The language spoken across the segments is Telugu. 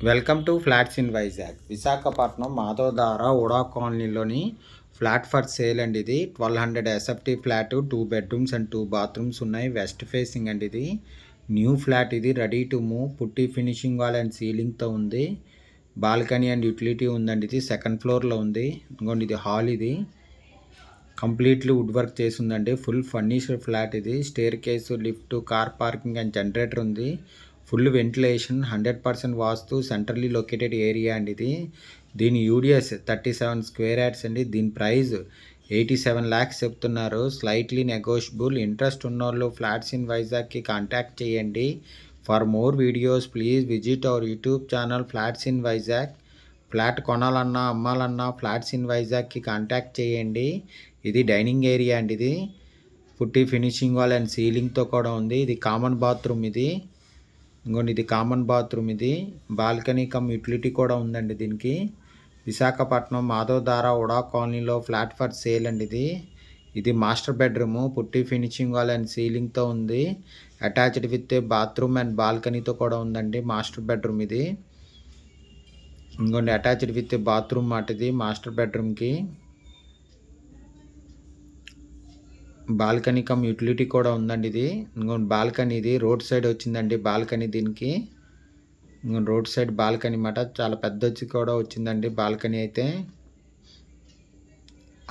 Welcome to flats in Vizag. Visakhapatnam Madhavadhara UDA కాలనీలోని ఫ్లాట్ ఫర్ సేల్ అండి. ఇది 1200 SFT flat, 2 bedrooms and 2 bathrooms ఉన్నాయి. వెస్ట్ ఫేసింగ్ అండి. ఇది న్యూ ఫ్లాట్. ఇది ready to move, putty finishing wall and సీలింగ్తో ఉంది. బాల్కనీ అండ్ యూటిలిటీ ఉందండి. ఇది సెకండ్ ఫ్లోర్లో ఉంది. ఇంకోండి ఇది హాల్. ఇది కంప్లీట్లీ వుడ్ వర్క్ చేసి ఉందండి. Full furnished flat. ఇది staircase, lift, car parking and generator ఉంది. Full ventilation, 100% vastu, centrally located area అండి. ఇది దీని యూడిఎస్ 37 స్క్వేర్ యార్డ్స్ అండి. దీని ప్రైస్ 87 lakhs చెప్తున్నారు. Slightly negotiable. ఇంట్రెస్ట్ ఉన్నోళ్ళు ఫ్లాట్స్ ఇన్ వైజాగ్కి కాంటాక్ట్ చేయండి. For more videos please visit our YouTube channel flats in Vizag. Flat కొనాలన్నా అమ్మాలన్నా ఫ్లాట్స్ ఇన్ వైజాగ్కి కాంటాక్ట్ చేయండి. ఇది డైనింగ్ ఏరియా అండి. ఇది పుట్టి ఫినిషింగ్ వాల్ అండ్ సీలింగ్తో కూడా ఉంది. ఇది కామన్ బాత్రూమ్. ఇది ఇంకోండి ఇది కామన్ బాత్రూమ్. ఇది బాల్కనీ కమ్ యూటిలిటీ కూడా ఉందండి. దీనికి విశాఖపట్నం మాధవధార ఉడా కాలనీలో ఫ్లాట్ ఫర్ సేల్ అండి. ఇది master bedroom, putty finishing wall and సీలింగ్తో ఉంది. అటాచ్డ్ విత్ బాత్రూమ్ అండ్ బాల్కనీతో కూడా ఉందండి. Master bedroom. ఇది ఇంకోండి అటాచ్డ్ విత్ బాత్రూమ్ మాట. ఇది మాస్టర్ బెడ్రూమ్కి బాల్కనీ కమ్ యూటిలిటీ కూడా ఉందండి. ఇది ఇంకొండి బాల్కనీ. ఇది రోడ్ సైడ్ వచ్చిందండి బాల్కనీ. దీనికి రోడ్ సైడ్ బాల్కనీ మాట. చాలా పెద్ద వచ్చి కూడా వచ్చిందండి బాల్కనీ. అయితే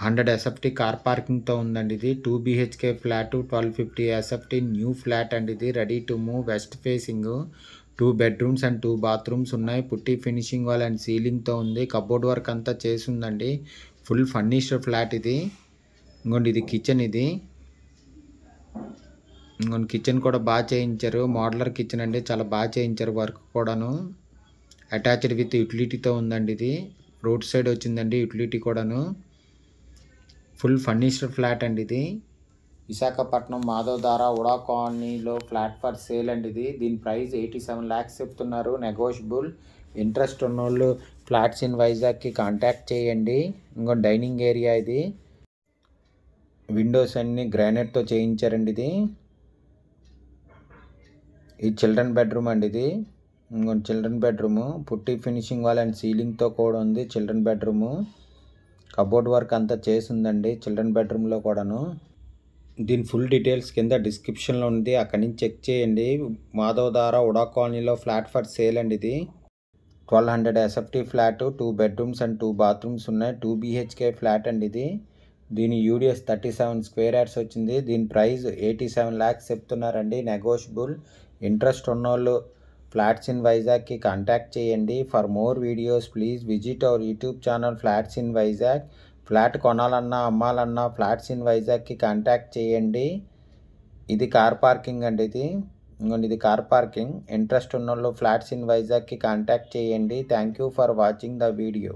100 ఎస్ఎఫ్టీ కార్ పార్కింగ్తో ఉందండి. ఇది 2 BHK flat, 1250 SFT new flat అండి. ఇది ready to move, west facing, 2 bedrooms and 2 bathrooms ఉన్నాయి. పుట్టి ఫినిషింగ్ వాల్ అండ్ సీలింగ్తో ఉంది. కబోర్డ్ వర్క్ అంతా చేసి ఉందండి. Full furnished flat. ఇది ఇంకోండి ఇది కిచెన్. ఇది ఇంకొన్ని కిచెన్ కూడా బాగా చేయించారు. మోడలర్ కిచెన్ అండి. చాలా బాగా చేయించారు వర్క్ కూడాను. అటాచ్డ్ విత్ యూటిలిటీతో ఉందండి. ఇది రోడ్ సైడ్ వచ్చిందండి యూటిలిటీ కూడాను. ఫుల్ ఫర్నిష్డ్ ఫ్లాట్ అండి. ఇది విశాఖపట్నం మాధవధార ఉడా కాలనీలో ఫ్లాట్ ఫర్ సేల్ అండి. దీని ప్రైస్ 87 lakhs చెప్తున్నారు. నెగోషియబుల్. ఇంట్రెస్ట్ ఉన్నోళ్ళు ఫ్లాట్స్ ఇన్ వైజాగ్కి కాంటాక్ట్ చేయండి. ఇంకో డైనింగ్ ఏరియా. ఇది విండోస్ అన్ని గ్రానైట్తో చేయించారండి. ఇది చిల్డ్రన్ బెడ్రూమ్ అండి. ఇది ఇంకొంచెం children bedroom, putty finishing wall and సీలింగ్తో కూడా ఉంది. చిల్డ్రన్ బెడ్రూము కబోర్డ్ వర్క్ అంతా చేసి ఉందండి చిల్డ్రన్ బెడ్రూమ్లో కూడాను. దీని ఫుల్ డీటెయిల్స్ కింద డిస్క్రిప్షన్లో ఉంది, అక్కడి నుంచి చెక్ చేయండి. మాధవధార ఉడా కాలనీలో ఫ్లాట్ ఫర్ సేల్ అండి. ఇది 1200 SFT flat, 2 bedrooms and 2 bathrooms ఉన్నాయి. 2 BHK ఫ్లాట్ అండి. దీని యూడిఎస్ 37 స్క్వేర్ యార్డ్స్ వచ్చింది. దీని ప్రైస్ 87 lakhs చెప్తున్నారండి. నెగోషియబుల్. ఇంట్రెస్ట్ ఉన్నోళ్ళు ఫ్లాట్స్ ఇన్ వైజాగ్కి కాంటాక్ట్ చేయండి. For more videos please visit our YouTube channel flats in Vizag. Flat కొనాలన్నా అమ్మాలన్నా ఫ్లాట్స్ ఇన్ వైజాగ్కి కాంటాక్ట్ చేయండి. ఇది కార్ పార్కింగ్ అండి. ఇది కార్ పార్కింగ్. ఇంట్రెస్ట్ ఉన్నోళ్ళు ఫ్లాట్స్ ఇన్ వైజాగ్కి కాంటాక్ట్ చేయండి. Thank you for watching the video.